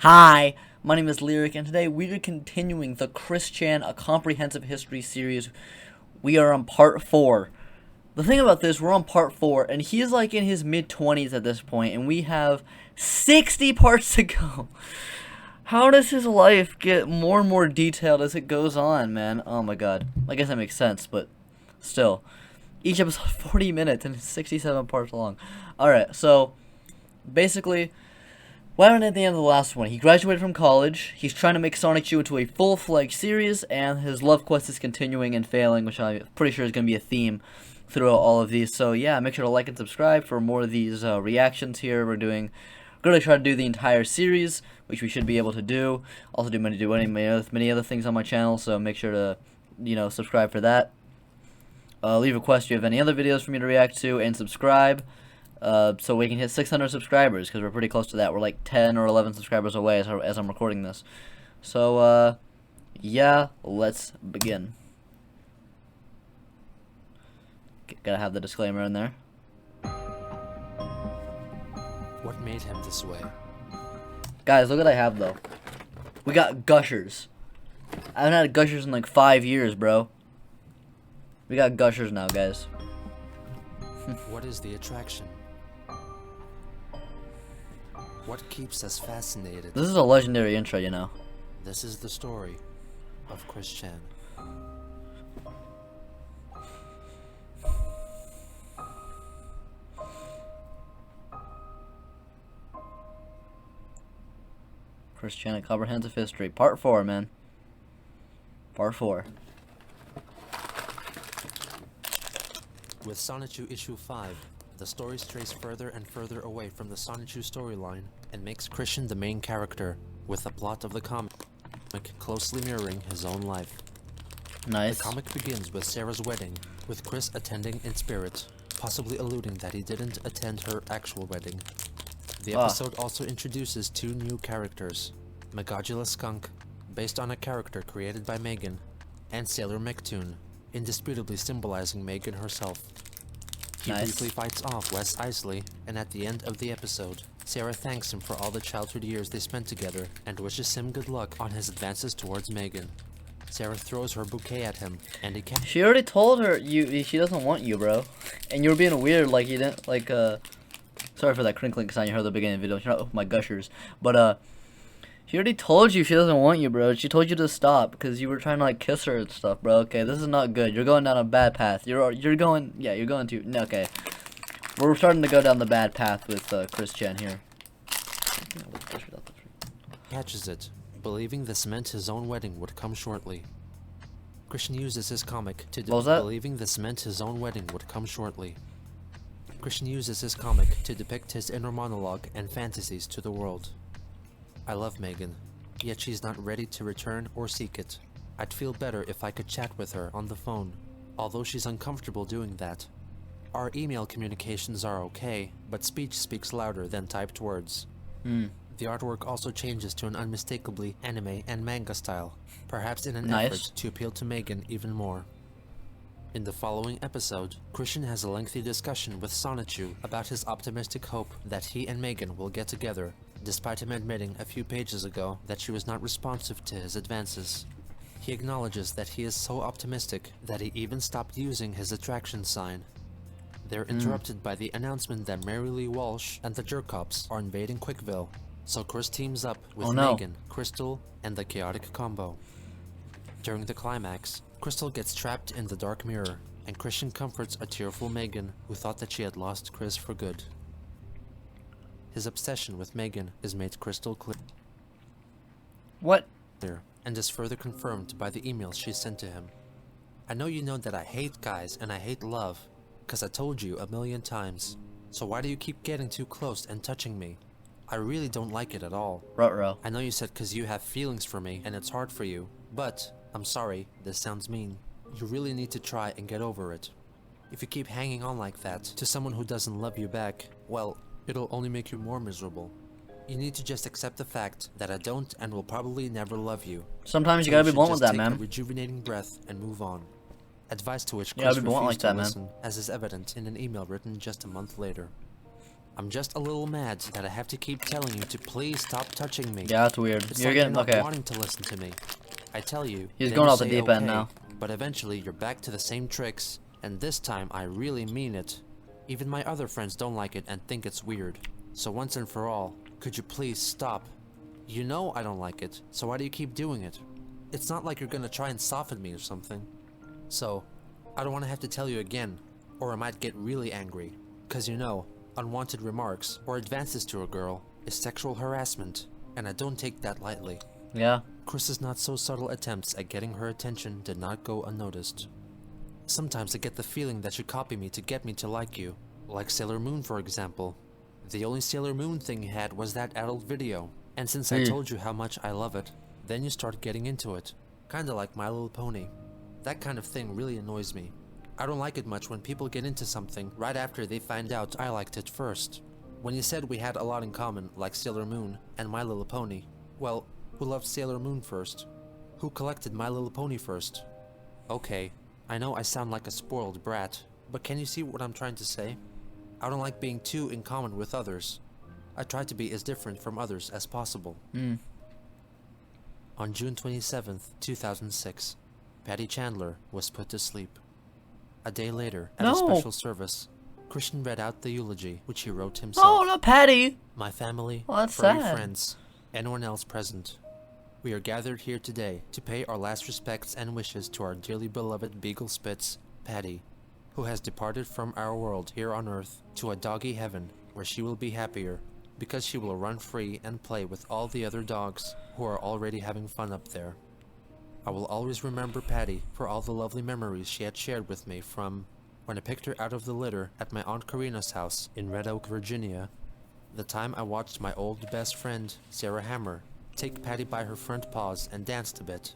Hi, my name is Lyric, and today we are continuing the Chris Chan A Comprehensive History series. We are on part 4. The thing about this, we're on part 4, and he is like in his mid-20s at this point, and we have 60 parts to go. How does his life get more and more detailed as it goes on, man? Oh my god. I guess that makes sense, but still. Each episode 40 minutes, and it's 67 parts long. Alright, so basically, what happened at the end of the last one? He graduated from college, he's trying to make Sonichu into a full-fledged series, and his love quest is continuing and failing, which I'm pretty sure is going to be a theme throughout all of these. So yeah, make sure to like and subscribe for more of these reactions here. We're going to try to do the entire series, which we should be able to do. Also many other things on my channel, so make sure to, subscribe for that. Leave a request if you have any other videos for me to react to, and subscribe. So we can hit 600 subscribers, because we're pretty close to that. We're like 10 or 11 subscribers away as I'm recording this. So, yeah, let's begin. Gotta have the disclaimer in there. What made him this way? Guys, look what I have, though. We got gushers. I haven't had gushers in like 5 years, bro. We got gushers now, guys. What is the attraction? What keeps us fascinated? This is a legendary intro, you know. This is the story of Chris Chan. Chris Chan, A Comprehensive History. Part 4, man. Part 4. With Sonichu issue 5, the story strays further and further away from the Sonichu storyline and makes Christian the main character, with the plot of the comic closely mirroring his own life. Nice. The comic begins with Sarah's wedding, with Chris attending in spirit, possibly alluding that he didn't attend her actual wedding. The episode also introduces 2 new characters, Megadula Skunk, based on a character created by Megan, and Sailor Mechtoon, indisputably symbolizing Megan herself. He briefly fights off Wes Isley, and at the end of the episode, Sarah thanks him for all the childhood years they spent together and wishes him good luck on his advances towards Megan. Sarah throws her bouquet at him, and he can't. She already told her she doesn't want you, bro. And you were being weird, like you didn't sorry for that crinkling sound you heard at the beginning of the video. You're not with my gushers, but she already told you she doesn't want you, bro. She told you to stop because you were trying to like kiss her and stuff, bro. Okay, this is not good. You're going down a bad path. You're going to. No, okay. We're starting to go down the bad path with Chris Chan here. Catches it, believing this meant his own wedding would come shortly. Christian uses his comic to believing this meant his own wedding would come shortly. Christian uses his comic to depict his inner monologue and fantasies to the world. I love Megan, yet she's not ready to return or seek it. I'd feel better if I could chat with her on the phone, although she's uncomfortable doing that. Our email communications are okay, but speech speaks louder than typed words. The artwork also changes to an unmistakably anime and manga style, perhaps in an effort to appeal to Megan even more. In the following episode, Christian has a lengthy discussion with Sonichu about his optimistic hope that he and Megan will get together, despite him admitting a few pages ago that she was not responsive to his advances. He acknowledges that he is so optimistic that he even stopped using his attraction sign. They're interrupted by the announcement that Mary Lee Walsh and the Jerkops are invading Quickville, so Chris teams up with Megan, Crystal, and the Chaotic Combo. During the climax, Crystal gets trapped in the dark mirror, and Christian comforts a tearful Megan who thought that she had lost Chris for good. His obsession with Megan is made crystal clear. What? And is further confirmed by the emails she sent to him. I know you know that I hate guys and I hate love, cause I told you a million times. So why do you keep getting too close and touching me? I really don't like it at all. Ruh-roh. I know you said cause you have feelings for me and it's hard for you, but, I'm sorry, this sounds mean. You really need to try and get over it. If you keep hanging on like that to someone who doesn't love you back, well, it'll only make you more miserable. You need to just accept the fact that I don't and will probably never love you. Sometimes you gotta be blunt with that, man. Take a rejuvenating breath and move on. Advice to which Yeah, Chris refused like to that, listen, man. as is evident in an email written just a month later. I'm just a little mad that I have to keep telling you to please stop touching me. Yeah, that's weird. It's You're like getting you're not okay. wanting to listen to me. I tell you, He's then going you off the say deep end okay, now. but eventually you're back to the same tricks, and this time I really mean it. Even my other friends don't like it and think it's weird. So once and for all, could you please stop? You know I don't like it, so why do you keep doing it? It's not like you're gonna try and soften me or something. So, I don't want to have to tell you again, or I might get really angry. Cause you know, unwanted remarks or advances to a girl is sexual harassment, and I don't take that lightly. Yeah. Chris's not so subtle attempts at getting her attention did not go unnoticed. Sometimes I get the feeling that you copy me to get me to like you, like Sailor Moon for example. The only Sailor Moon thing you had was that adult video, and since I told you how much I love it, then you start getting into it. Kinda like My Little Pony. That kind of thing really annoys me. I don't like it much when people get into something right after they find out I liked it first. When you said we had a lot in common, like Sailor Moon and My Little Pony, well, who loved Sailor Moon first? Who collected My Little Pony first? Okay, I know I sound like a spoiled brat, but can you see what I'm trying to say? I don't like being too in common with others. I try to be as different from others as possible. On June 27th, 2006, Patty Chandler was put to sleep. A day later, at a special service, Christian read out the eulogy, which he wrote himself. Oh, not Patty! My family, that's furry sad. friends, anyone else present. We are gathered here today to pay our last respects and wishes to our dearly beloved Beagle Spitz, Patty, who has departed from our world here on Earth to a doggy heaven where she will be happier because she will run free and play with all the other dogs who are already having fun up there. I will always remember Patty for all the lovely memories she had shared with me from when I picked her out of the litter at my Aunt Karina's house in Red Oak, Virginia, the time I watched my old best friend, Sarah Hammer, take Patty by her front paws and danced a bit,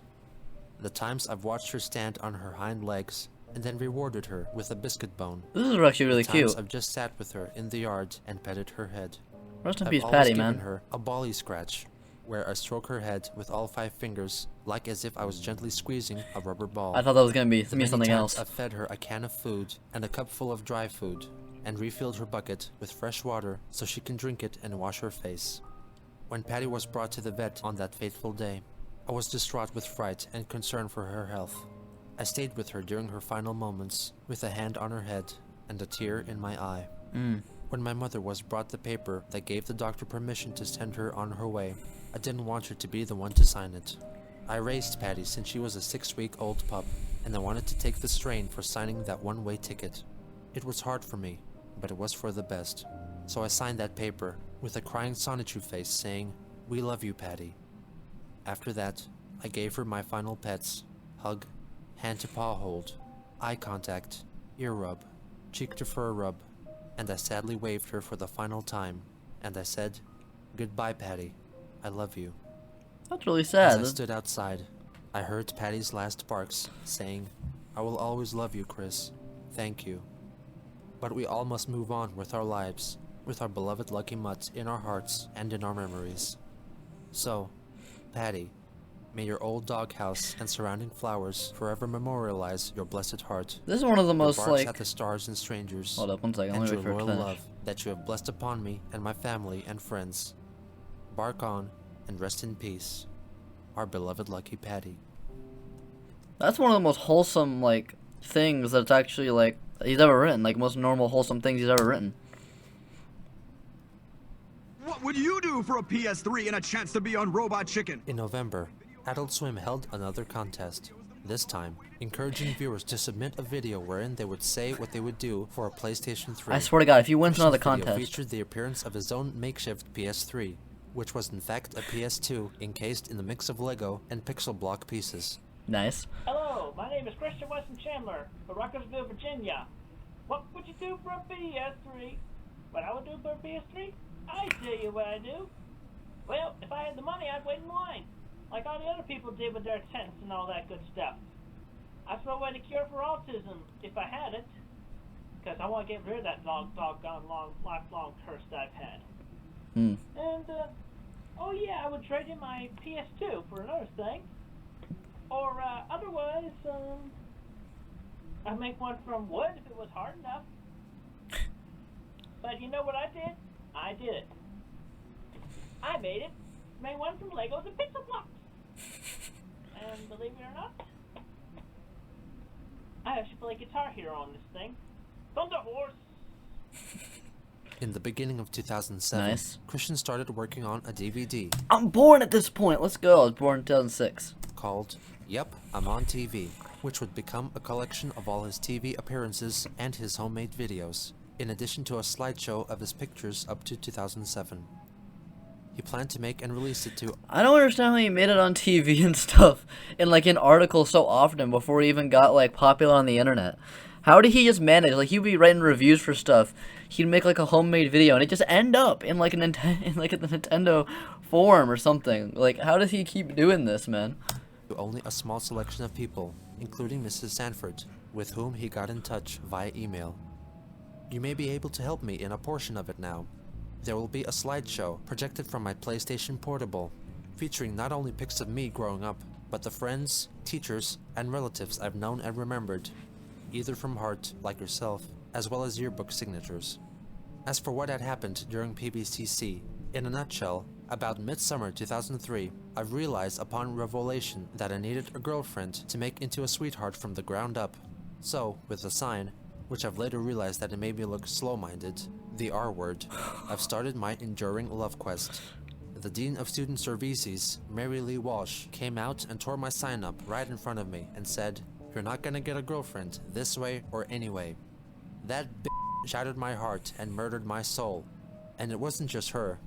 the times I've watched her stand on her hind legs and then rewarded her with a biscuit bone. This is actually really the times cute. I've just sat with her in the yard and petted her head. Rest in I've peace, always Patty, given man. her a bally scratch, where I stroke her head with all 5 fingers, like as if I was gently squeezing a rubber ball. I thought that was gonna be Many something times else. I've fed her a can of food and a cup full of dry food, and refilled her bucket with fresh water so she can drink it and wash her face. When Patty was brought to the vet on that fateful day, I was distraught with fright and concern for her health. I stayed with her during her final moments, with a hand on her head and a tear in my eye. When my mother was brought the paper that gave the doctor permission to send her on her way, I didn't want her to be the one to sign it. I raised Patty since she was a 6-week-old pup, and I wanted to take the strain for signing that one-way ticket. It was hard for me, but it was for the best. So I signed that paper, with a crying Sonichu face saying, "We love you, Patty." After that, I gave her my final pets: hug, hand-to-paw hold, eye contact, ear rub, cheek-to-fur rub, and I sadly waved her for the final time, and I said, "Goodbye, Patty. I love you." That's really As sad. I stood outside, I heard Patty's last barks, saying, "I will always love you, Chris. Thank you." But we all must move on with our lives, with our beloved Lucky Mutt in our hearts and in our memories. So, Patty, may your old doghouse and surrounding flowers forever memorialize your blessed heart. This is one of the Your most, barks like... at the stars and strangers, Hold up, one second. and Let me your wait for it to loyal finish. love that you have blessed upon me and my family and friends. Bark on and rest in peace, our beloved Lucky Patty. That's one of the most wholesome, like, things that's actually, like, he's ever written. Like, most normal, wholesome things he's ever written. What would you do for a PS3 and a chance to be on Robot Chicken? In November, Adult Swim held another contest, this time encouraging viewers to submit a video wherein they would say what they would do for a PlayStation 3. I swear to God, if he wins another Christian's video contest... featured the appearance of his own makeshift PS3, which was in fact a PS2 encased in a mix of Lego and pixel block pieces. Nice. Hello, my name is Christian Weston Chandler of Ruckersville, Virginia. What would you do for a PS3? What I would do for a PS3? I tell you what I do. Well, if I had the money, I'd wait in line, like all the other people did with their tents and all that good stuff. I'd throw away the cure for autism if I had it, because I want to get rid of that doggone lifelong curse that I've had. And, oh yeah, I would trade in my PS2 for another thing. Or, otherwise, I'd make one from wood if it was hard enough. But you know what I did? I did it. I made it. Made one from Legos and pixel blocks. And believe it or not, I actually play Guitar Hero on this thing. Thunder Horse! In the beginning of 2007, Nice. Christian started working on a DVD I'm born at this point. Let's go. I was born in 2006. called Yep, I'm on TV, which would become a collection of all his TV appearances and his homemade videos, in addition to a slideshow of his pictures up to 2007. He planned to make and release it to... I don't understand how he made it on TV and stuff, and like in articles so often before he even got like popular on the internet. How did he just manage? Like he'd be writing reviews for stuff. He'd make like a homemade video, and it just end up in like a Nintendo forum or something. Like how does he keep doing this, man? to only a small selection of people, including Mrs. Sanford, with whom he got in touch via email. You may be able to help me in a portion of it now. There will be a slideshow projected from my PlayStation Portable, featuring not only pics of me growing up, but the friends, teachers, and relatives I've known and remembered, either from heart, like yourself, as well as yearbook signatures. As for what had happened during PBCC, in a nutshell, about midsummer 2003, I've realized upon revelation that I needed a girlfriend to make into a sweetheart from the ground up. So, with the sign, which I've later realized that it made me look slow-minded, the R word, I've started my enduring love quest. The Dean of Student Services, Mary Lee Walsh, came out and tore my sign up right in front of me and said, "You're not gonna get a girlfriend, this way or anyway." That shattered my heart and murdered my soul. And it wasn't just her.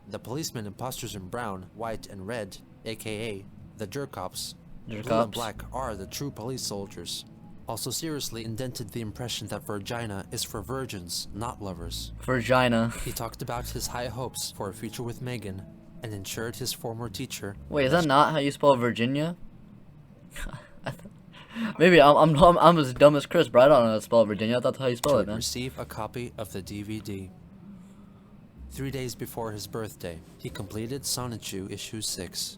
The policemen imposters in brown, white, and red, aka the jerk-cops, blue and black, are the true police soldiers. Also seriously indented the impression that Virginia is for virgins, not lovers. Virginia. He talked about his high hopes for a future with Megan, and ensured his former teacher... Wait, is that not how you spell Virginia? Maybe I'm as dumb as Chris, but I don't know how to spell Virginia. That's how you spell it, man. receive a copy of the DVD. 3 days before his birthday, he completed Sonichu issue 6.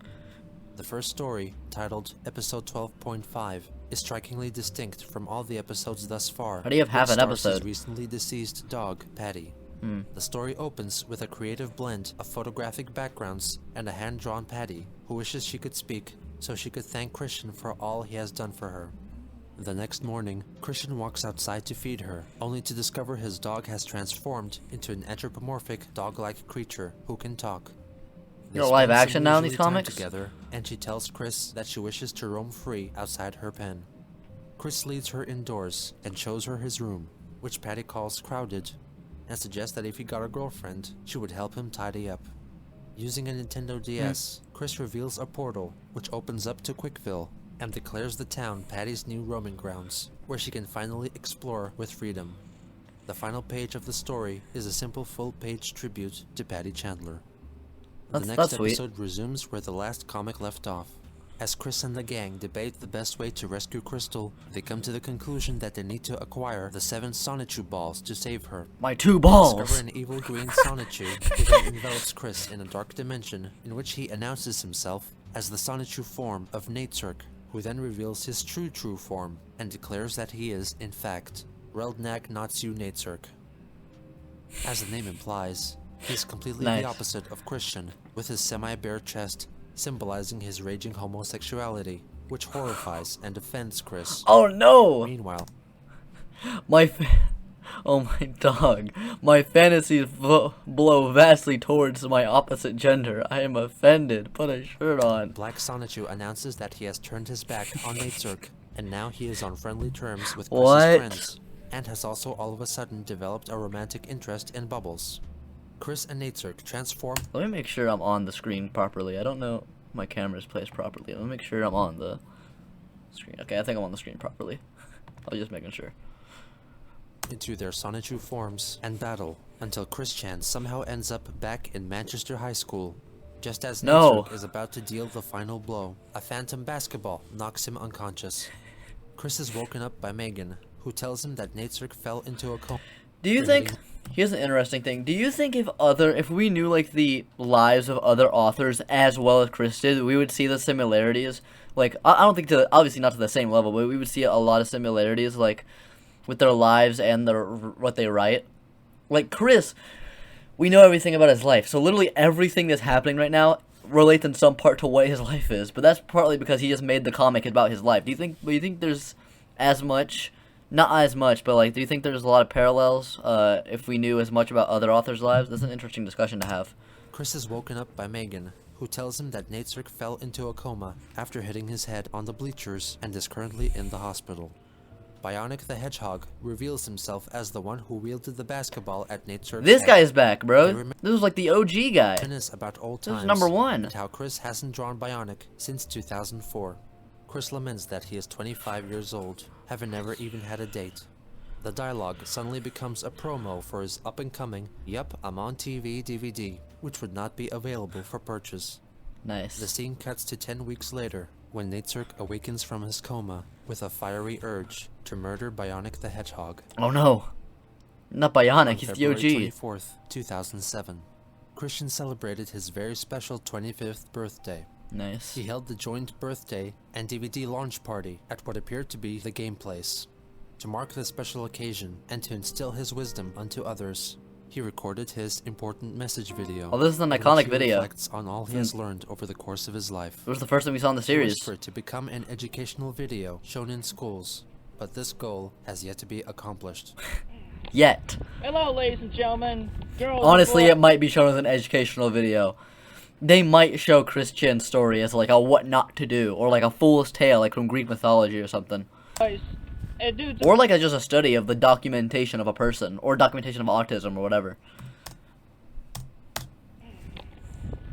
The first story, titled Episode 12.5, is strikingly distinct from all the episodes thus far. How do you have half an episode? His recently deceased dog, Patty. The story opens with a creative blend of photographic backgrounds and a hand-drawn Patty, who wishes she could speak so she could thank Christian for all he has done for her. The next morning, Christian walks outside to feed her, only to discover his dog has transformed into an anthropomorphic dog-like creature who can talk. They You're live spend action some now in these leisurely time comics? together, and she tells Chris that she wishes to roam free outside her pen. Chris leads her indoors and shows her his room, which Patty calls crowded, and suggests that if he got a girlfriend, she would help him tidy up. Using a Nintendo DS, Chris reveals a portal which opens up to Quickville and declares the town Patty's new roaming grounds, where she can finally explore with freedom. The final page of the story is a simple full-page tribute to Patty Chandler. The next That's sweet. episode resumes where the last comic left off. As Chris and the gang debate the best way to rescue Crystal, they come to the conclusion that they need to acquire the 7 Sonichu balls to save her. My 2 balls! Discover an evil green Sonichu who then envelops Chris in a dark dimension in which he announces himself as the Sonichu form of Natesurk, who then reveals his true form and declares that he is, in fact, Reldnag Natsu Natesurk. As the name implies, he is completely the opposite of Christian, with his semi-bare chest symbolizing his raging homosexuality, which horrifies and offends Chris. Oh no! Meanwhile, oh my dog. My fantasies blow vastly towards my opposite gender. I am offended. Put a shirt on. Black Sonichu announces that he has turned his back on Natesurk, and now he is on friendly terms with Chris's friends, and has also all of a sudden developed a romantic interest in Bubbles. Chris and Natesurk transform. Let me make sure I'm on the screen properly. I don't know if my camera's placed properly. Let me make sure I'm on the screen. Okay, I think I'm on the screen properly. I was just making sure. Into their Sonichu forms and battle until Chris Chan somehow ends up back in Manchester High School. Just as Natesurk is about to deal the final blow, a phantom basketball knocks him unconscious. Chris is woken up by Megan, who tells him that Natesurk fell into a coma. Do you think, here's an interesting thing, do you think if we knew like the lives of other authors as well as Chris did, we would see the similarities? Like, I don't think obviously not to the same level, but we would see a lot of similarities, like, with their lives and what they write. Like, Chris, we know everything about his life. So literally everything that's happening right now relates in some part to what his life is. But that's partly because he just made the comic about his life. Do you think there's as much, not as much, but like, do you think there's a lot of parallels if we knew as much about other authors' lives? That's an interesting discussion to have. Chris is woken up by Megan, who tells him that Nate's fell into a coma after hitting his head on the bleachers and is currently in the hospital. Bionic the Hedgehog reveals himself as the one who wielded the basketball at Nate's head. This guy is back, bro. This was like the OG guy. About old This times is number 1. and how Chris hasn't drawn Bionic since 2004. Chris laments that he is 25 years old, having never even had a date. The dialogue suddenly becomes a promo for his up-and-coming Yup, I'm on TV DVD, which would not be available for purchase. Nice. The scene cuts to 10 weeks later, when Nate's awakens from his coma with a fiery urge to murder Bionic the Hedgehog. Oh no. Not Bionic, he's the February OG. 24th, 2007. Christian celebrated his very special 25th birthday. Nice. He held the joint birthday and DVD launch party at what appeared to be the game place. To mark the special occasion and to instill his wisdom unto others, he recorded his important message video. Oh, this is an in which iconic he video. reflects on all he has learned over the course of his life. It was the first thing we saw in the He series. wished for it to become an educational video shown in schools, but this goal has yet to be accomplished. Yet. Hello, ladies and gentlemen, girls. Honestly, and it might be shown as an educational video. They might show Chris Chen's story as like a what not to do, or like a fool's tale, like from Greek mythology or something. boys, and dudes. Or like just a study of the documentation of a person, or documentation of autism, or whatever.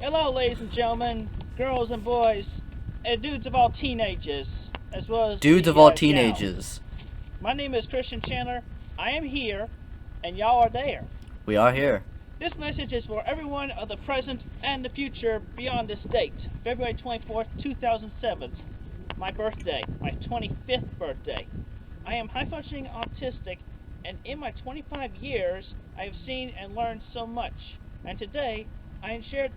Hello, ladies and gentlemen, girls and boys, and dudes of all teenagers, as well as Dudes the, of all gals. teenagers. My name is Christian Chandler. I am here, and y'all are there. We are here. This message is for everyone of the present and the future beyond this date, February 24th, 2007. My birthday, my 25th birthday. I am high-functioning autistic, and in my 25 years, I have seen and learned so much. And today, I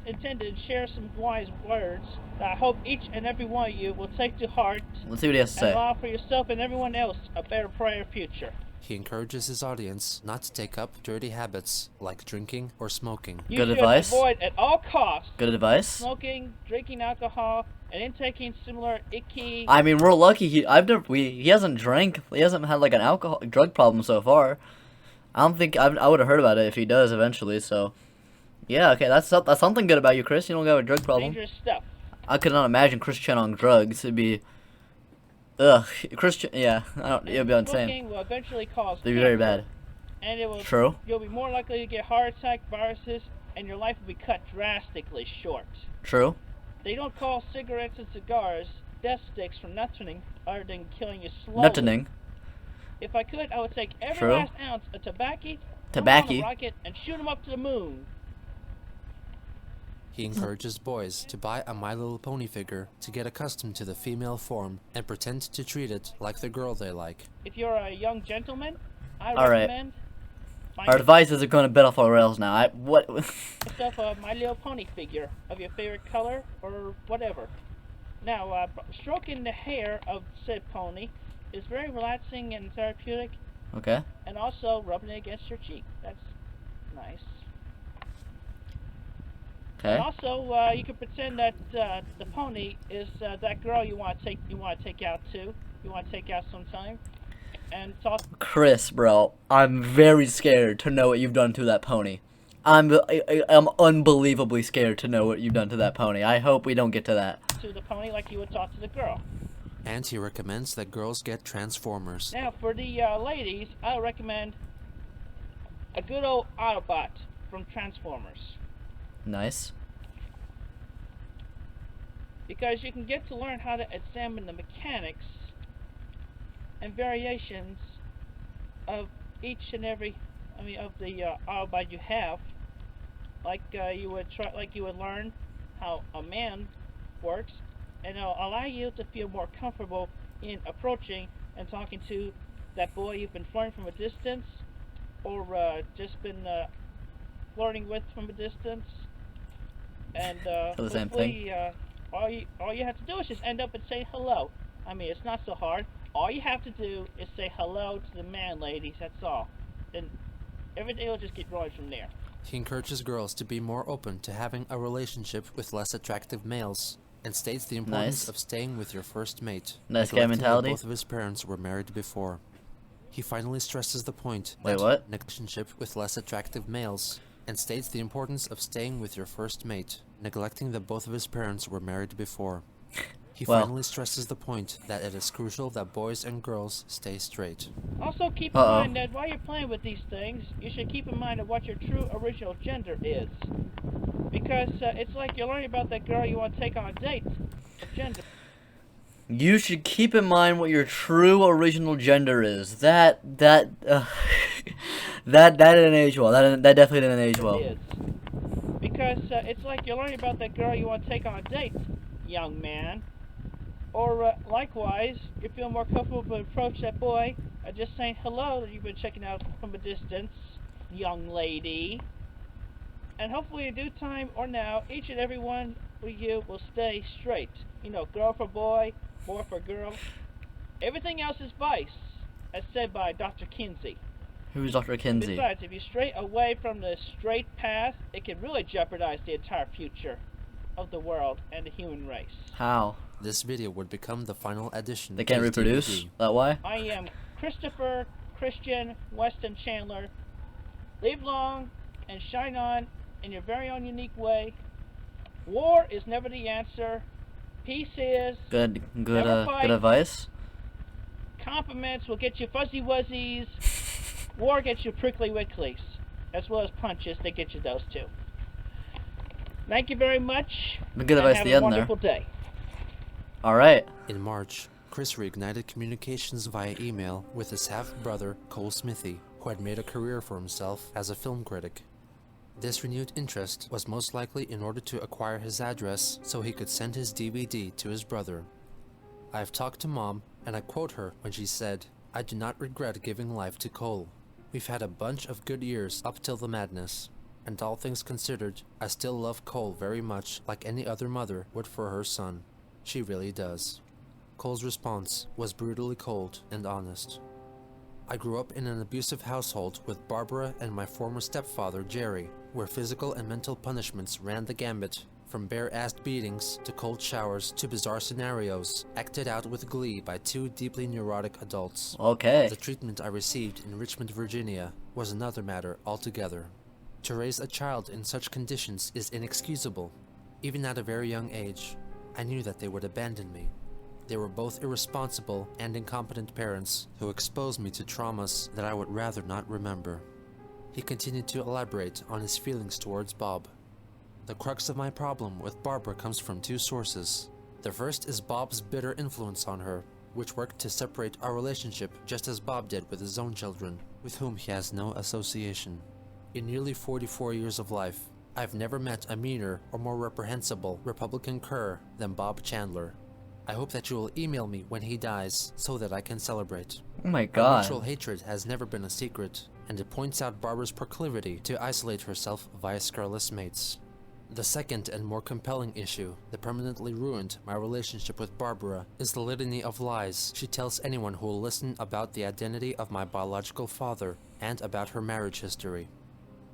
intended to share some wise words that I hope each and every one of you will take to heart Let's see what he has to and say. allow for yourself and everyone else a better, brighter future. He encourages his audience not to take up dirty habits like drinking or smoking. You Good should advice. avoid at all costs Good advice. smoking, drinking alcohol, and intaking similar icky. I mean, we're lucky. He hasn't drank. He hasn't had like an drug problem so far. I don't think I would have heard about it if he does eventually. So, yeah, okay, that's something good about you, Chris. You don't have a drug problem. dangerous stuff. I could not imagine Chris Chen on drugs. It'd be, Chris Chen. Yeah, I don't. It'd be insane. Smoking will eventually cause It'd be very cancer, bad. and it will. True. You'll be more likely to get heart attack, viruses, and your life will be cut drastically short. True. They don't call cigarettes and cigars death sticks for nothing other than killing you slowly. Nuttening. If I could, I would take every True. last ounce of tobacco, Tobacco. on a rocket, and shoot them up to the moon. He encourages boys to buy a My Little Pony figure to get accustomed to the female form and pretend to treat it like the girl they like. If you're a young gentleman, I All right. recommend Our advices are going to bit off our rails now. What? yourself a My Little Pony figure of your favorite color or whatever. Now, stroking the hair of said pony is very relaxing and therapeutic, Okay. and also rubbing it against your cheek. That's nice. Okay. And also, you can pretend that the pony is that girl you want to take out sometime, and talk. Chris, bro, I'm very scared to know what you've done to that pony. I'm unbelievably scared to know what you've done to that pony. I hope we don't get to that. To the pony like you would talk to the girl. And he recommends that girls get Transformers. Now, for the ladies, I recommend a good old Autobot from Transformers, Nice. because you can get to learn how to examine the mechanics and variations of each and every, of the Autobot you have. Like you would learn how a man works, and it'll allow you to feel more comfortable in approaching and talking to that boy you've been flirting from a distance, or just been flirting with from a distance. And the same hopefully, all you have to do is just end up and say hello. I mean, it's not so hard. All you have to do is say hello to the man, ladies. That's all. Then everything will just get rolling from there. He encourages girls to be more open to having a relationship with less attractive males, and states the importance Nice. of staying with your first mate, Nice guy neglecting that mentality. both of his parents were married before. He finally stresses the point Wait, that what? relationship with less attractive males, and states the importance of staying with your first mate, neglecting that both of his parents were married before. He Well. finally stresses the point that it is crucial that boys and girls stay straight. Also, keep in Uh-oh. mind that while you're playing with these things, you should keep in mind of what your true original gender is. Because it's like you're learning about that girl you want to take on a date. Gender. You should keep in mind what your true original gender is. That didn't age well. That definitely didn't age well. Is. Because it's like you're learning about that girl you want to take on a date, young man. Or likewise, you feel more comfortable to approach that boy just saying hello that you've been checking out from a distance, young lady. And hopefully in due time or now, each and every one of you will stay straight. You know, girl for boy, boy for girl. Everything else is vice, as said by Dr. Kinsey. Who's Dr. Kinsey? Besides, if you stray away from the straight path, it can really jeopardize the entire future of the world and the human race. How? This video would become the final addition. They can't to the reproduce? DVD. That why? I am Christopher Christian Weston Chandler. Live long and shine on in your very own unique way. War is never the answer. Peace is. Good Never fight. good advice. Compliments will get you fuzzy wuzzies. War gets you prickly wicklies, as well as punches. They get you those too. Thank you very much. Good advice and at the have a end there. wonderful day. Alright. In March, Chris reignited communications via email with his half-brother, Cole Smithy, who had made a career for himself as a film critic. This renewed interest was most likely in order to acquire his address so he could send his DVD to his brother. I've talked to Mom, and I quote her when she said, "I do not regret giving life to Cole. We've had a bunch of good years up till the madness, and all things considered, I still love Cole very much like any other mother would for her son. She really does." Cole's response was brutally cold and honest. I grew up in an abusive household with Barbara and my former stepfather, Jerry, where physical and mental punishments ran the gambit, from bare-assed beatings to cold showers to bizarre scenarios, acted out with glee by two deeply neurotic adults. Okay. The treatment I received in Richmond, Virginia, was another matter altogether. To raise a child in such conditions is inexcusable. Even at a very young age, I knew that they would abandon me. They were both irresponsible and incompetent parents who exposed me to traumas that I would rather not remember. He continued to elaborate on his feelings towards Bob. The crux of my problem with Barbara comes from two sources. The first is Bob's bitter influence on her, which worked to separate our relationship just as Bob did with his own children, with whom he has no association. In nearly 44 years of life, I've never met a meaner or more reprehensible Republican cur than Bob Chandler. I hope that you will email me when he dies so that I can celebrate. Oh my Our god. mutual hatred has never been a secret, and it points out Barbara's proclivity to isolate herself via scurrilous mates. The second and more compelling issue that permanently ruined my relationship with Barbara is the litany of lies she tells anyone who will listen about the identity of my biological father and about her marriage history.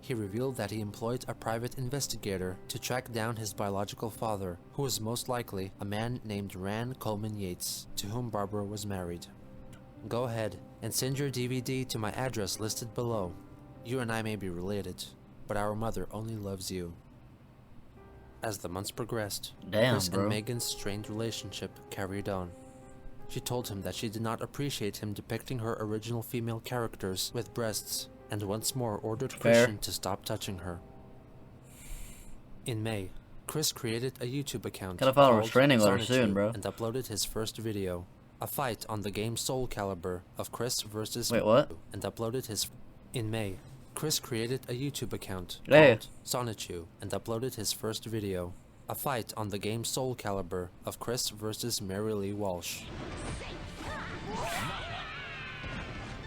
He revealed that he employed a private investigator to track down his biological father, who was most likely a man named Rand Coleman Yates, to whom Barbara was married. Go ahead and send your DVD to my address listed below. You and I may be related, but our mother only loves you. As the months progressed, Damn, Chris bro. and Megan's strained relationship carried on. She told him that she did not appreciate him depicting her original female characters with breasts, and once more ordered Fair. Christian to stop touching her. In May, Chris created a YouTube account Gotta file a called restraining order Sonichu soon, bro. and uploaded his first video, a fight on the game Soul Calibur of Chris versus Wait, what? and uploaded his. In May, Chris created a YouTube account Hey. called Sonichu and uploaded his first video, a fight on the game Soul Calibur of Chris versus Mary Lee Walsh.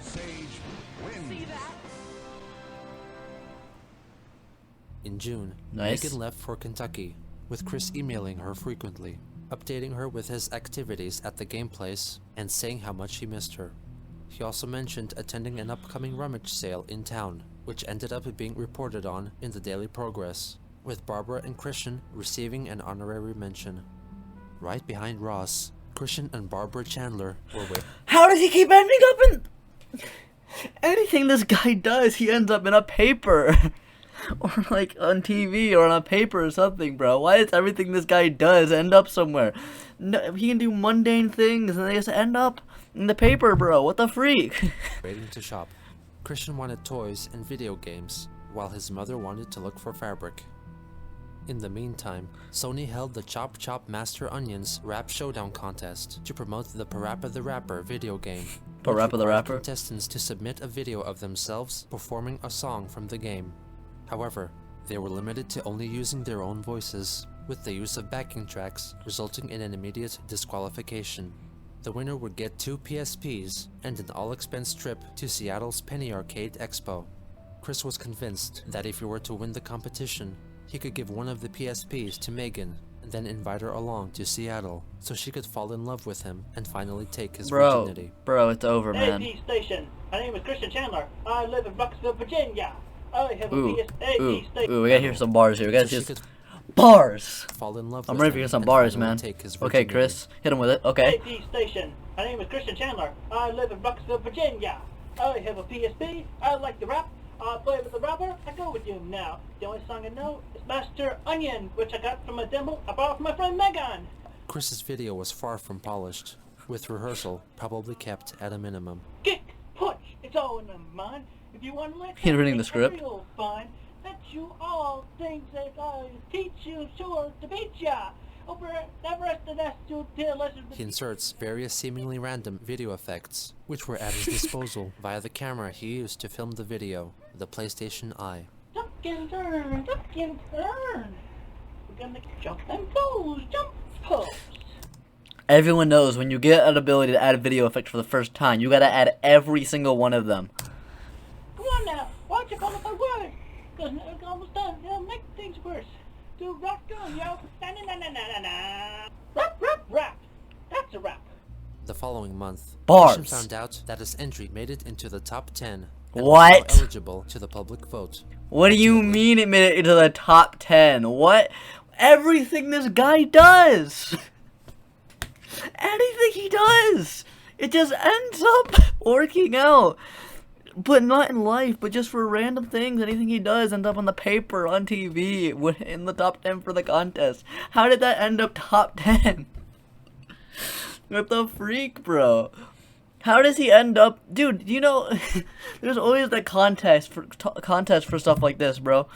Sage wins. In June, Nice. Megan left for Kentucky, with Chris emailing her frequently, updating her with his activities at the game place and saying how much he missed her. He also mentioned attending an upcoming rummage sale in town, which ended up being reported on in the Daily Progress, with Barbara and Christian receiving an honorary mention. Right behind Ross, Christian and Barbara Chandler were with. How does he keep ending up in anything this guy does? He ends up in a paper, or like on TV, or on a paper or something, bro. Why does everything this guy does end up somewhere? No, he can do mundane things, and they just end up in the paper, bro. What the freak? Waiting to shop. Christian wanted toys and video games, while his mother wanted to look for fabric. In the meantime, Sony held the Chop Chop Master Onions Rap Showdown contest to promote the PaRappa the Rapper video game. PaRappa the Rapper? Contestants to submit a video of themselves performing a song from the game. However, they were limited to only using their own voices, with the use of backing tracks resulting in an immediate disqualification. The winner would get 2 PSPs and an all-expense trip to Seattle's Penny Arcade Expo. Chris was convinced that if he were to win the competition, he could give one of the PSPs to Megan and then invite her along to Seattle so she could fall in love with him and finally take his virginity. Bro, it's over, man. AP station. My name is Christian Chandler. I live in Rockville, Virginia. I have a AP station. We gotta hear some bars here. We gotta hear bars. Fall in love. I'm ready to hear some bars, man. Okay, Chris, hit him with it. Okay. AP station. My name is Christian Chandler. I live in Rockville, Virginia. I have a PSP. I like to rap. I play with the rapper. I go with you now. The only song I know is Master Onion, which I got from a demo I borrowed from my friend Megan. Chris's video was far from polished, with rehearsal probably kept at a minimum. Kick, punch, it's all in the mind. If you want to let He's reading the script. You'll find that you all things that I teach you sure to beat ya. Over the rest of that to listen. He inserts various seemingly random video effects, which were at his disposal via the camera he used to film the video, the PlayStation Eye. Jump and turn, jump and turn. We're gonna jump and pose, jump, pose. Everyone knows when you get an ability to add a video effect for the first time, you gotta add every single one of them. Come on now, why don't you call up my word? Because it's almost done, it'll make things worse. Do rock on, yo. Na na na na na na. Rap, rap, rap. That's a rap. The following month, Bars. Christian found out that his entry made it into the top 10 and What? was now eligible to the public vote. What do you mean it made it into the top 10? What? Everything this guy does! Anything he does! It just ends up working out. But not in life, but just for random things. Anything he does ends up on the paper, on TV, in the top 10 for the contest. How did that end up top 10? What the freak, bro? How does he end up? Dude, you know, there's always that contest for stuff like this, bro.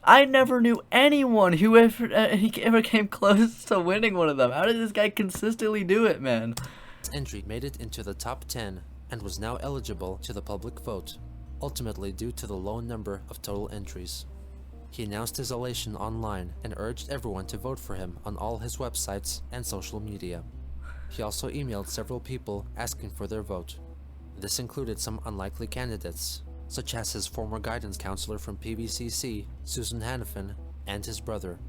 I never knew anyone who ever came close to winning one of them. How did this guy consistently do it, man? His entry made it into the top 10 and was now eligible to the public vote, ultimately due to the low number of total entries. He announced his elation online and urged everyone to vote for him on all his websites and social media. He also emailed several people asking for their vote. This included some unlikely candidates, such as his former guidance counselor from PVCC, Susan Hannafin, and his brother.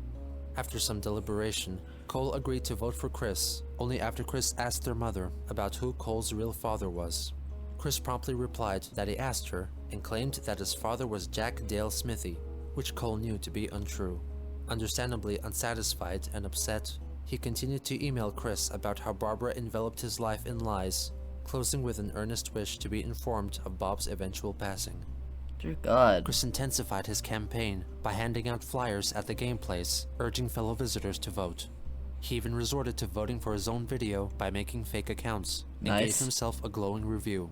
After some deliberation, Cole agreed to vote for Chris, only after Chris asked their mother about who Cole's real father was. Chris promptly replied that he asked her and claimed that his father was Jack Dale Smithy, which Cole knew to be untrue. Understandably unsatisfied and upset, he continued to email Chris about how Barbara enveloped his life in lies, closing with an earnest wish to be informed of Bob's eventual passing. Dear God. Chris intensified his campaign by handing out flyers at the game place, urging fellow visitors to vote. He even resorted to voting for his own video by making fake accounts, and gave himself a glowing review.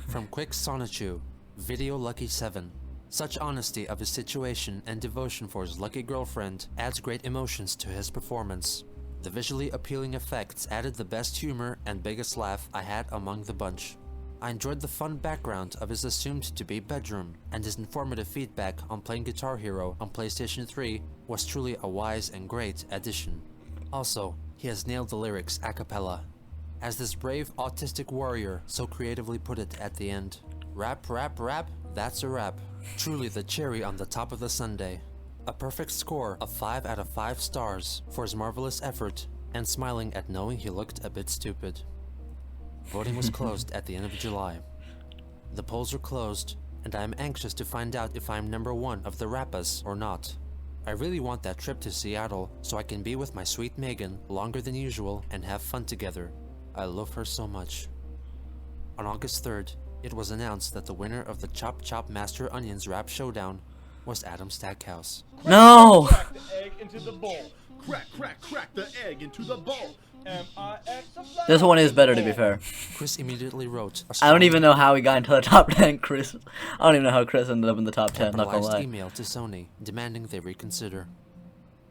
From Quick Sonichu, Video Lucky 7. Such honesty of his situation and devotion for his lucky girlfriend adds great emotions to his performance. The visually appealing effects added the best humor and biggest laugh I had among the bunch. I enjoyed the fun background of his assumed to be bedroom, and his informative feedback on playing Guitar Hero on PlayStation 3 was truly a wise and great addition. Also, he has nailed the lyrics a cappella. As this brave autistic warrior so creatively put it at the end, rap, rap, rap, that's a rap. Truly the cherry on the top of the sundae. A perfect score of 5 out of 5 stars for his marvelous effort, and smiling at knowing he looked a bit stupid. Voting was closed at the end of July. The polls are closed, and I am anxious to find out if I am number one of the Rappas or not. I really want that trip to Seattle so I can be with my sweet Megan longer than usual and have fun together. I love her so much. On August 3rd, it was announced that the winner of the Chop Chop Master Onions Rap Showdown was Adam Stackhouse. No! Crack the egg into the bowl. Crack the egg into the bowl. M-I-X. This one is better, to be fair. Chris immediately wrote I don't even know how he got into the top 10, Chris. I don't even know how Chris ended up in the top 10, not gonna lie. email to Sony demanding they reconsider.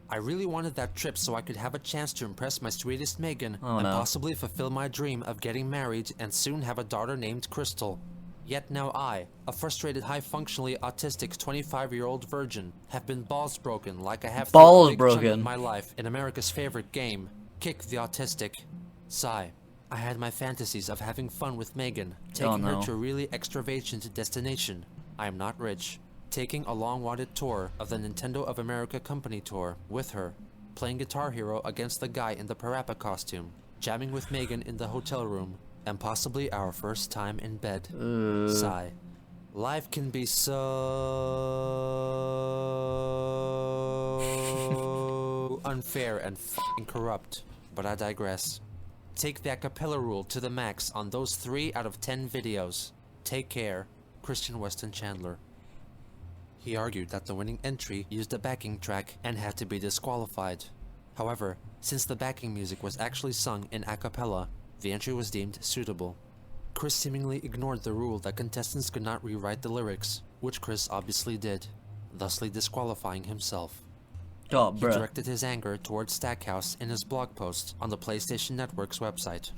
I really wanted that trip so I could have a chance to impress my sweetest Megan and possibly fulfill my dream of getting married and soon have a daughter named Crystal. Yet now I, a frustrated high-functionally autistic 25-year-old virgin, have been balls broken like I have through a big chunk of my life in America's favorite game, Kick the Autistic. Sigh. I had my fantasies of having fun with Megan, taking her to a really extravagant destination. I am not rich. Taking a long-wanted tour of the Nintendo of America Company Tour with her, playing Guitar Hero against the guy in the PaRappa costume, jamming with Megan in the hotel room, and possibly our first time in bed. Sigh. Life can be so unfair and f***ing corrupt, but I digress. Take the a cappella rule to the max on those 3 out of 10 videos. Take care, Christian Weston Chandler. He argued that the winning entry used a backing track and had to be disqualified. However, since the backing music was actually sung in a cappella, the entry was deemed suitable. Chris seemingly ignored the rule that contestants could not rewrite the lyrics, which Chris obviously did, thusly disqualifying himself. He directed his anger towards Stackhouse in his blog post on the PlayStation Network's website.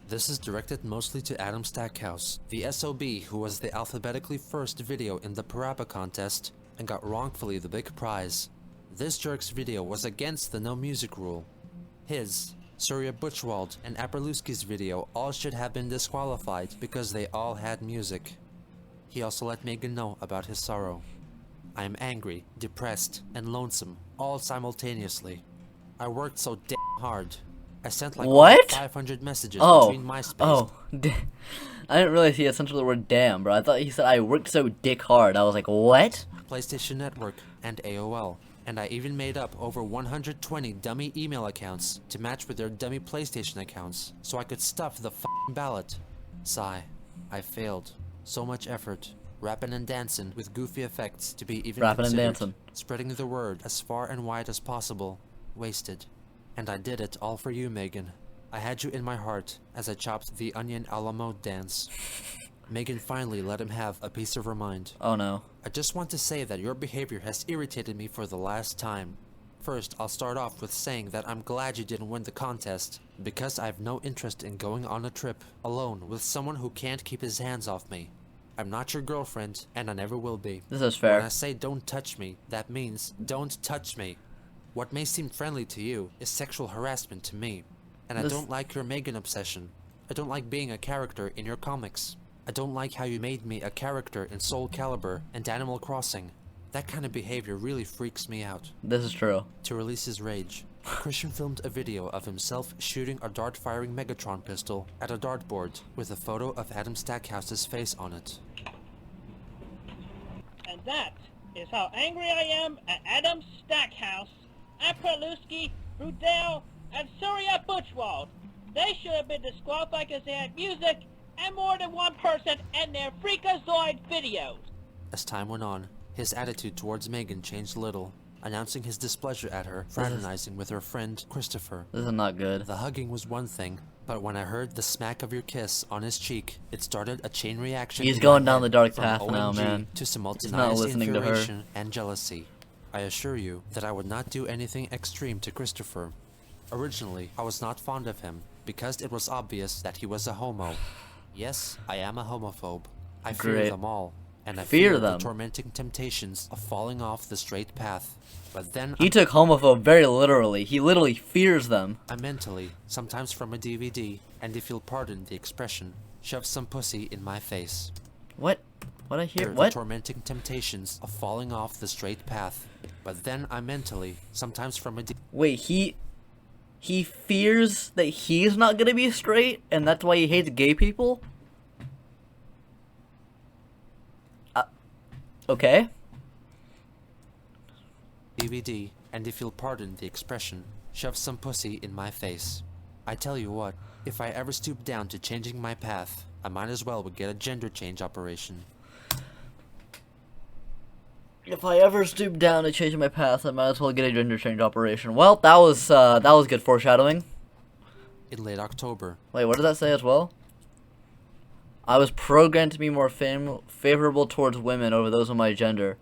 This is directed mostly to Adam Stackhouse, the SOB who was the alphabetically first video in the PaRappa contest and got wrongfully the big prize. This jerk's video was against the no music rule. His, Surya Butchwald, and Aperluski's video all should have been disqualified because they all had music. He also let Megan know about his sorrow. I am angry, depressed, and lonesome, all simultaneously. I worked so damn hard. I sent like 500 messages between MySpace. I didn't realize he had censored the word damn, bro. I thought he said I worked so dick hard. I was like, what? PlayStation Network and AOL. And I even made up over 120 dummy email accounts to match with their dummy PlayStation accounts so I could stuff the f***ing ballot. Sigh. I failed. So much effort. Rapping and dancing with goofy effects to be even considered. Spreading the word as far and wide as possible. Wasted. And I did it all for you, Megan. I had you in my heart as I chopped the onion a la mode dance. Megan finally let him have a piece of her mind. Oh no. I just want to say that your behavior has irritated me for the last time. First, I'll start off with saying that I'm glad you didn't win the contest, because I have no interest in going on a trip alone with someone who can't keep his hands off me. I'm not your girlfriend, and I never will be. This is fair. When I say don't touch me, that means don't touch me. What may seem friendly to you is sexual harassment to me. And I don't like your Megan obsession. I don't like being a character in your comics. I don't like how you made me a character in Soul Calibur and Animal Crossing. That kind of behavior really freaks me out. This is true. To release his rage, Christian filmed a video of himself shooting a dart-firing Megatron pistol at a dartboard with a photo of Adam Stackhouse's face on it. And that is how angry I am at Adam Stackhouse, Aperluski, Rudell, and Surya Butchwald. They should have been disqualified because they had music and more than one person in their Freakazoid videos. As time went on, his attitude towards Megan changed little, announcing his displeasure at her, fraternizing with her friend Christopher. This is not good. The hugging was one thing, but when I heard the smack of your kiss on his cheek, it started a chain reaction. He's going down the dark path now, man. To simultaneous He's not listening to her. And jealousy. I assure you that I would not do anything extreme to Christopher. Originally, I was not fond of him, because it was obvious that he was a homo. Yes, I am a homophobe. I fear them all, and I fear the tormenting temptations of falling off the straight path. But then he took homophobe very literally. He literally fears them. I mentally, sometimes from a DVD, and if you'll pardon the expression, shove some pussy in my face. What? What I hear? The What? tormenting temptations of falling off the straight path. But then I mentally, sometimes from a Wait, he fears that he's not gonna be straight, and that's why he hates gay people? Okay. DVD, and if you'll pardon the expression, shove some pussy in my face. I tell you what, if I ever stoop down to changing my path, I might as well get a gender change operation. If I ever stoop down to change my path, I might as well get a gender change operation. Well, that was good foreshadowing. In late October. Wait, what does that say as well? I was programmed to be more favorable towards women over those of my gender.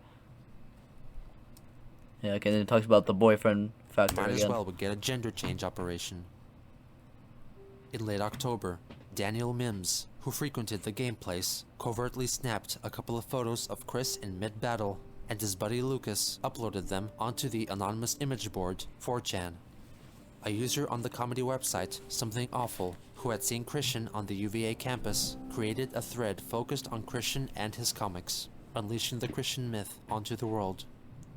Yeah, okay, then it talks about the boyfriend factor Might again. as well get a gender change operation. In late October, Daniel Mims, who frequented the game place, covertly snapped a couple of photos of Chris in mid-battle, and his buddy Lucas uploaded them onto the anonymous image board 4chan. A user on the comedy website Something Awful, who had seen Christian on the UVA campus, created a thread focused on Christian and his comics, unleashing the Christian myth onto the world.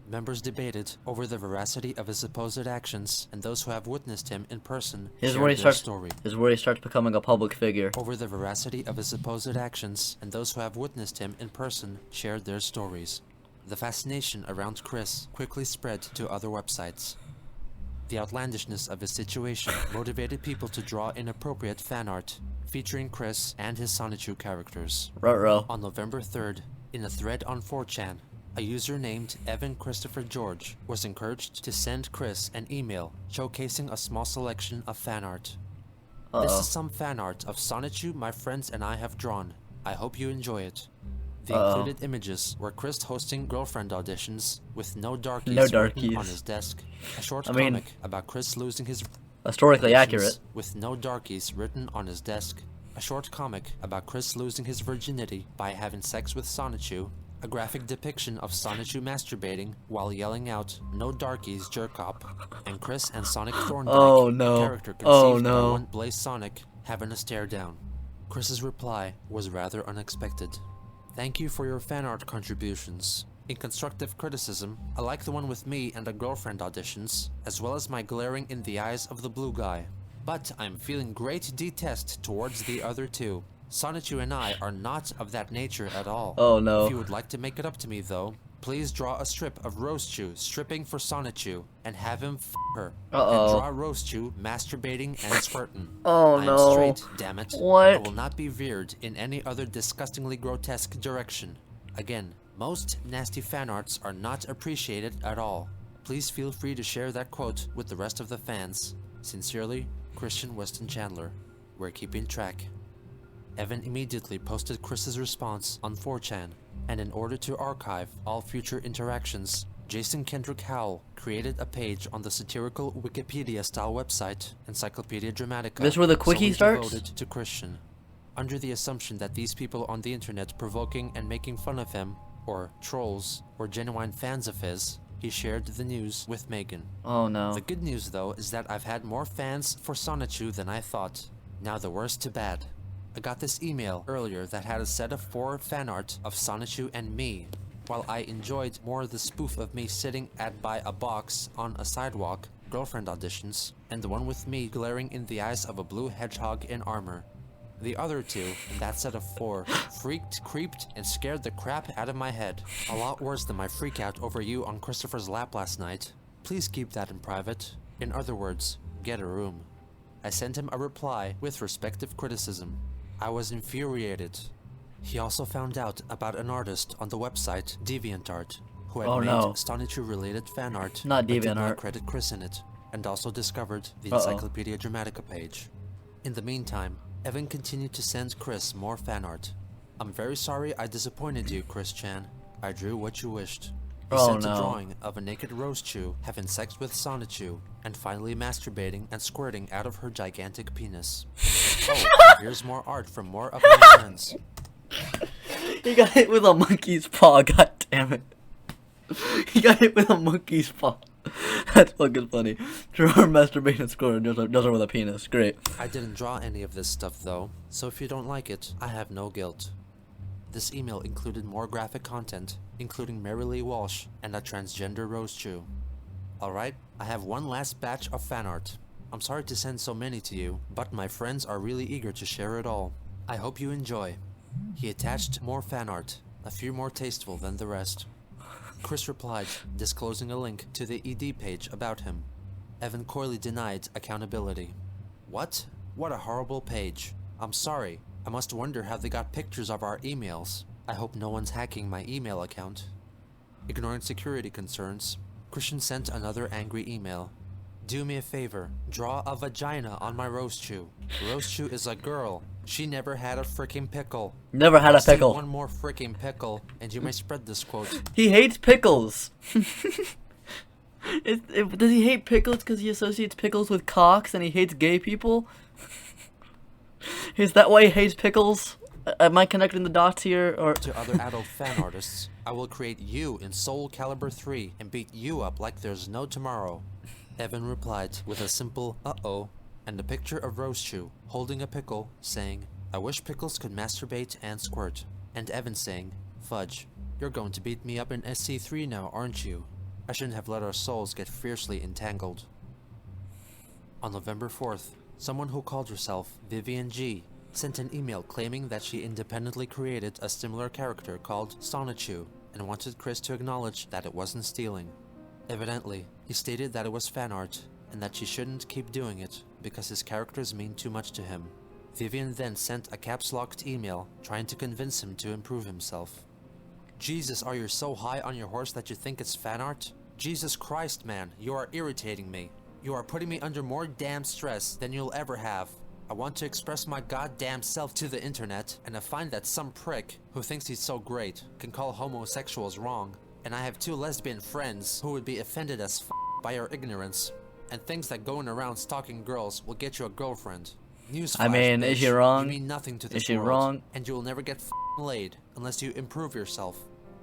Members debated over the veracity of his supposed actions, and those who have witnessed him in person shared their story. This is where he starts becoming a public figure. Over the veracity of his supposed actions, and those who have witnessed him in person shared their stories. The fascination around Chris quickly spread to other websites. The outlandishness of his situation motivated people to draw inappropriate fan art featuring Chris and his Sonichu characters. Ruh-roh. On November 3rd, in a thread on 4chan, a user named Evan Christopher George was encouraged to send Chris an email showcasing a small selection of fan art. This is some fan art of Sonichu my friends and I have drawn. I hope you enjoy it. The included images were Chris hosting girlfriend auditions with no darkies written on his desk, a short comic about Chris losing his historically accurate with no darkies written on his desk, a short comic about Chris losing his virginity by having sex with Sonichu, a graphic depiction of Sonichu masturbating while yelling out "No darkies, jerk up," and Chris and Sonic Thorndyke, a character conceived by one Blaze Sonic, having a stare down. Chris's reply was rather unexpected. Thank you for your fan art contributions. In constructive criticism, I like the one with me and a girlfriend auditions, as well as my glaring in the eyes of the blue guy. But I'm feeling great detest towards the other two. Sonichu and I are not of that nature at all. Oh no. If you would like to make it up to me though, please draw a strip of Roastchu stripping for Sonichu and have him f her. And draw Roastchu masturbating and squirting. Oh I'm no. straight, damn it. What? I will not be veered in any other disgustingly grotesque direction. Again, most nasty fan arts are not appreciated at all. Please feel free to share that quote with the rest of the fans. Sincerely, Christian Weston Chandler. We're keeping track. Evan immediately posted Chris's response on 4chan, and in order to archive all future interactions, Jason Kendrick Howell created a page on the satirical Wikipedia-style website Encyclopedia Dramatica. This where the quickie starts? Devoted to Christian. Under the assumption that these people on the internet provoking and making fun of him, or trolls, were genuine fans of his, he shared the news with Megan. Oh no. The good news though is that I've had more fans for Sonichu than I thought. Now the worst to bad. I got this email earlier that had a set of 4 fan art of Sonichu and me. While I enjoyed more the spoof of me sitting by a box on a sidewalk, girlfriend auditions, and the one with me glaring in the eyes of a blue hedgehog in armor. The other 2, in that set of 4, freaked, creeped, and scared the crap out of my head. A lot worse than my freakout over you on Christopher's lap last night. Please keep that in private. In other words, get a room. I sent him a reply with respective criticism. I was infuriated. He also found out about an artist on the website DeviantArt who had made Sonichu-related fan art but did not credit Chris in it, and also discovered the Encyclopedia Dramatica page. In the meantime, Evan continued to send Chris more fan art. I'm very sorry I disappointed you, Chris Chan. I drew what you wished. He sent a drawing of a naked Roastchu having sex with Sonichu, and finally masturbating and squirting out of her gigantic penis. Oh, here's more art from more of my friends. He got hit with a monkey's paw, god damn it. He got hit with a monkey's paw. That's fucking funny. Draw her masturbating and squirting does her with a penis. Great. I didn't draw any of this stuff though, so if you don't like it, I have no guilt. This email included more graphic content, including Mary Lee Walsh and a transgender Roastchu. Alright, I have one last batch of fan art. I'm sorry to send so many to you, but my friends are really eager to share it all. I hope you enjoy. He attached more fan art, a few more tasteful than the rest. Chris replied, disclosing a link to the ED page about him. Evan coyly denied accountability. What? What a horrible page. I'm sorry. I must wonder how they got pictures of our emails. I hope no one's hacking my email account. Ignoring security concerns, Christian sent another angry email. Do me a favor, draw a vagina on my Roastu. Roastu is a girl. She never had a frickin' pickle. Never had a Say pickle. one more frickin' pickle, and you may spread this quote. He hates pickles. Does he hate pickles because he associates pickles with cocks and he hates gay people? Is that why he hates pickles? Am I connecting the dots here, or? To other adult fan artists, I will create you in Soul Calibur 3 and beat you up like there's no tomorrow. Evan replied with a simple uh-oh and a picture of Roastu holding a pickle saying, I wish pickles could masturbate and squirt. And Evan saying, fudge, you're going to beat me up in SC3 now, aren't you? I shouldn't have let our souls get fiercely entangled. On November 4th, someone who called herself Vivian G sent an email claiming that she independently created a similar character called Sonichu and wanted Chris to acknowledge that it wasn't stealing. Evidently, he stated that it was fan art and that she shouldn't keep doing it because his characters mean too much to him. Vivian then sent a caps-locked email trying to convince him to improve himself. Jesus, are you so high on your horse that you think it's fan art? Jesus Christ, man, you are irritating me. You are putting me under more damn stress than you'll ever have. I want to express my goddamn self to the internet, and I find that some prick who thinks he's so great can call homosexuals wrong. And I have 2 lesbian friends who would be offended as by your ignorance, and thinks that going around stalking girls will get you a girlfriend. Newsflash, I mean, bitch, is she wrong? You mean nothing to this Is she world, wrong? and you will never get laid unless you improve yourself.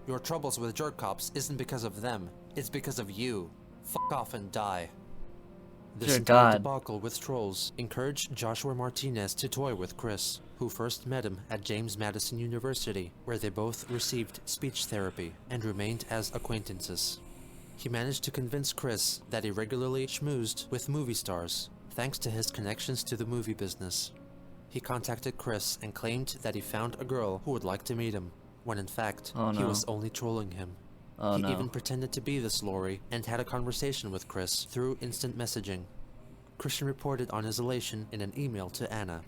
Your troubles with jerk cops isn't because of them, it's because of you. Fuck off and die. This Dear entire God. debacle with trolls encouraged Joshua Martinez to toy with Chris, who first met him at James Madison University, where they both received speech therapy and remained as acquaintances. He managed to convince Chris that he regularly schmoozed with movie stars, thanks to his connections to the movie business. He contacted Chris and claimed that he found a girl who would like to meet him, when in fact, Oh, he no. was only trolling him. Oh He no. even pretended to be this Lori and had a conversation with Chris through instant messaging. Christian reported on his elation in an email to Anna.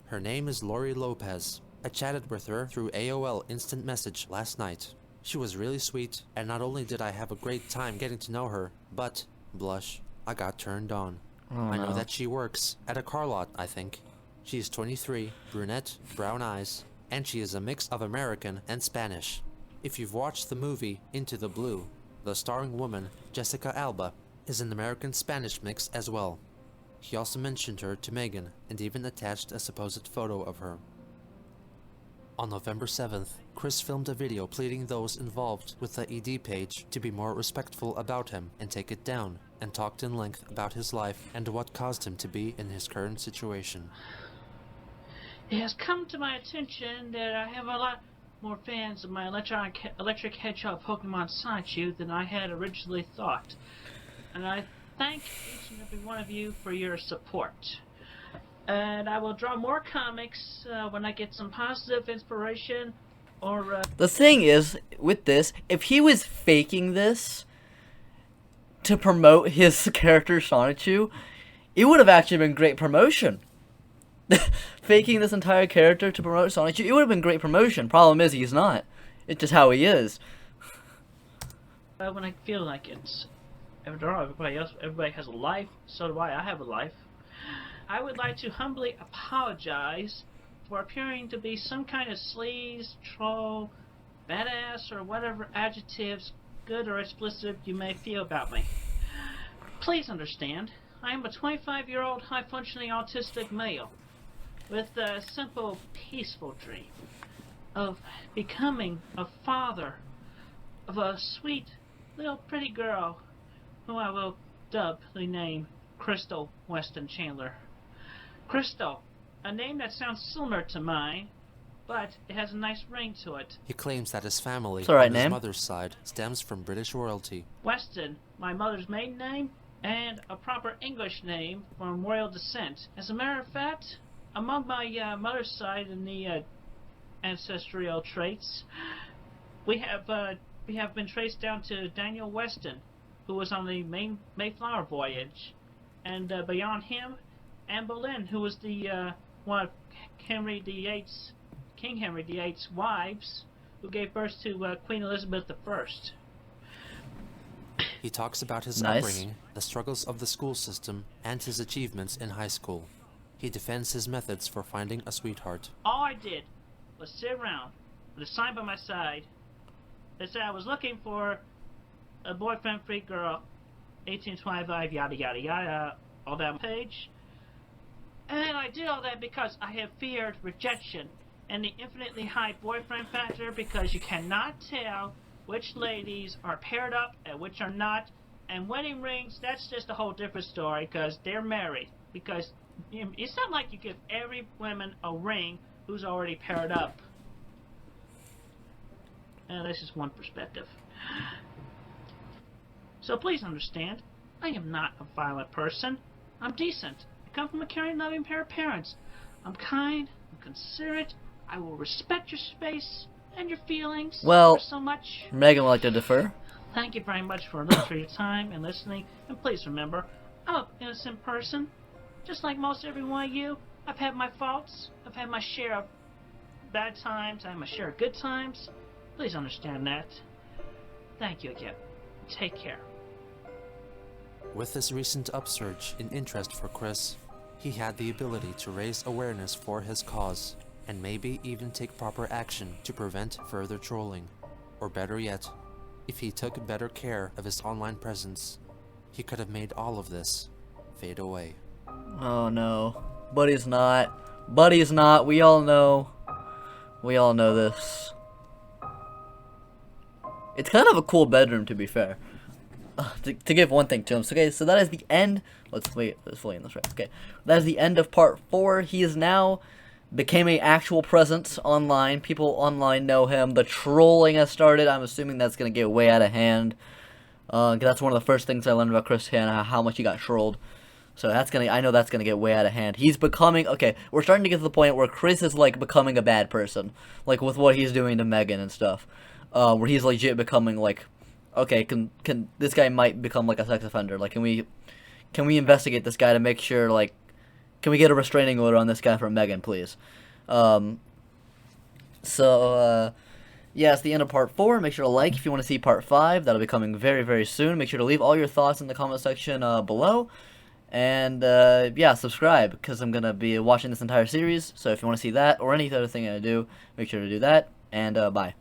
Her name is Lori Lopez. I chatted with her through AOL Instant Message last night. She was really sweet, and not only did I have a great time getting to know her, but, blush, I got turned on. Oh, I know no. that she works at a car lot, I think. She is 23, brunette, brown eyes, and she is a mix of American and Spanish. If you've watched the movie Into the Blue, the starring woman, Jessica Alba, is an American-Spanish mix as well. He also mentioned her to Megan and even attached a supposed photo of her. On November 7th, Chris filmed a video pleading those involved with the ED page to be more respectful about him and take it down, and talked in length about his life and what caused him to be in his current situation. It has come to my attention that I have a lot more fans of my electric hedgehog Pokemon Sonichu than I had originally thought. And I thank each and every one of you for your support. And I will draw more comics when I get some positive inspiration or... The thing is, with this, if he was faking this to promote his character Sonichu, it would have actually been great promotion. Faking this entire character to promote Sonichu, it would have been great promotion. Problem is, he's not. It's just how he is. when I feel like it. After all, everybody has a life, so do I. I have a life. I would like to humbly apologize for appearing to be some kind of sleaze, troll, badass, or whatever adjectives, good or explicit, you may feel about me. Please understand, I am a 25-year-old high-functioning autistic male with a simple, peaceful dream of becoming a father of a sweet, little pretty girl who I will doubly name Crystal Weston Chandler. Crystal, a name that sounds similar to mine, but it has a nice ring to it. He claims that his family, It's a right on his name. mother's side, stems from British royalty. Weston, my mother's maiden name, and a proper English name from royal descent. As a matter of fact, among my mother's side in the ancestral traits, we have been traced down to Daniel Weston, who was on the Mayflower voyage, and beyond him, Anne Boleyn, who was the one of King Henry VIII's wives, who gave birth to Queen Elizabeth I. He talks about his Nice. upbringing, the struggles of the school system, and his achievements in high school. He defends his methods for finding a sweetheart. All I did was sit around with a sign by my side that said I was looking for a boyfriend-free girl, 1825, yada yada yada, all that page. And I did all that because I have feared rejection and the infinitely high boyfriend factor, because you cannot tell which ladies are paired up and which are not. And wedding rings, that's just a whole different story, because they're married. Because it's not like you give every woman a ring who's already paired up. And this is one perspective. So please understand, I am not a violent person. I'm decent. I come from a caring, loving pair of parents. I'm kind, I'm considerate, I will respect your space and your feelings Well, so much. Megan would like to defer. Thank you very much for your time and listening. And please remember, I'm an innocent person. Just like most every one of you, I've had my faults. I've had my share of bad times. I have my share of good times. Please understand that. Thank you again. Take care. With this recent upsurge in interest for Chris, he had the ability to raise awareness for his cause, and maybe even take proper action to prevent further trolling. Or better yet, if he took better care of his online presence, he could have made all of this fade away. Oh no. Buddy's not. Buddy's not. We all know. We all know this. It's kind of a cool bedroom, to be fair. To give one thing to him. So, okay, so that is the end. Let's fully in this right. Okay, that is the end of part 4. He is now became an actual presence online. People online know him. The trolling has started. I'm assuming that's gonna get way out of hand. 'Cause that's one of the first things I learned about Chris Hanna, how much he got trolled. So I know that's gonna get way out of hand. He's becoming, okay, we're starting to get to the point where Chris is like becoming a bad person, like with what he's doing to Megan and stuff. Where he's legit becoming like, okay, can this guy might become like a sex offender? Like, can we investigate this guy to make sure, like, can we get a restraining order on this guy from Megan, please? Yeah, it's the end of part 4. Make sure to like if you want to see part 5. That'll be coming very, very soon. Make sure to leave all your thoughts in the comment section below. And, yeah, subscribe, because I'm going to be watching this entire series. So if you want to see that or any other thing I do, make sure to do that. And, bye.